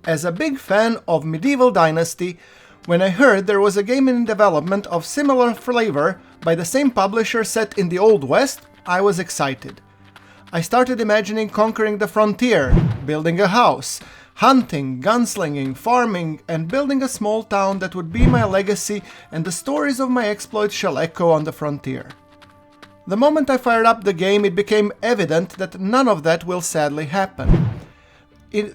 As a big fan of Medieval Dynasty, when I heard there was a game in development of similar flavor by the same publisher set in the Old West, I was excited. I started imagining conquering the frontier, building a house, hunting, gunslinging, farming, and building a small town that would be my legacy, and the stories of my exploits shall echo on the frontier. The moment I fired up the game, it became evident that none of that will sadly happen.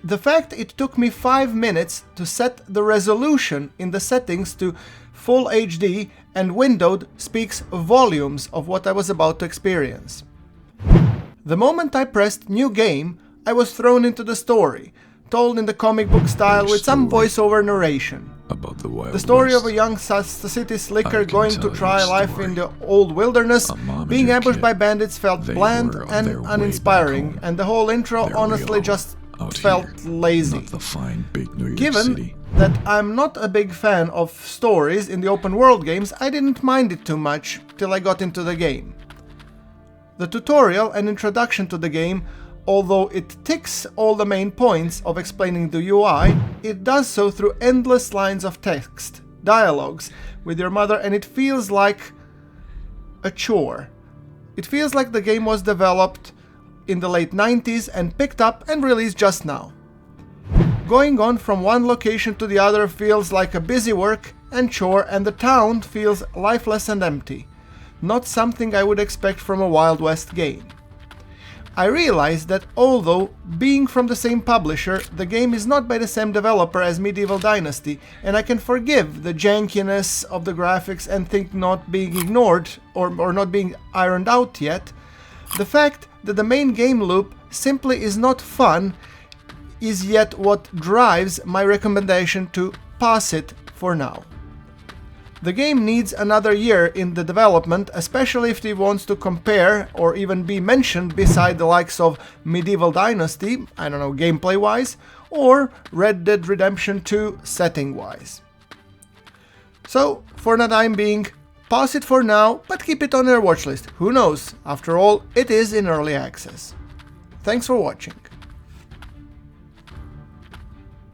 The fact it took me 5 minutes to set the resolution in the settings to Full HD and windowed speaks volumes of what I was about to experience. The moment I pressed New Game, I was thrown into the story, told in the comic book style with some voiceover narration. About the Wild The story West. of a young city slicker going to try life in the old wilderness, being ambushed by bandits felt bland and uninspiring, and the whole intro honestly just felt lazy. Given that I'm not a big fan of stories in the open world games, I didn't mind it too much till I got into the game. The tutorial and introduction to the game, although it ticks all the main points of explaining the UI, it does so through endless lines of text, dialogues with your mother, and it feels like a chore. It feels like the game was developed in the late 90s and picked up and released just now. Going on from one location to the other feels like a busy work and chore, and the town feels lifeless and empty. Not something I would expect from a Wild West game. I realize that although being from the same publisher, the game is not by the same developer as Medieval Dynasty, and I can forgive the jankiness of the graphics and think not being ignored or not being ironed out yet. The fact that the main game loop simply is not fun is yet what drives my recommendation to pass it for now. The game needs another year in the development, especially if it wants to compare or even be mentioned beside the likes of Medieval Dynasty, I don't know, gameplay-wise, or Red Dead Redemption 2 setting-wise. So, for the time being, pass it for now, but keep it on your watchlist. Who knows? After all, it is in early access. Thanks for watching.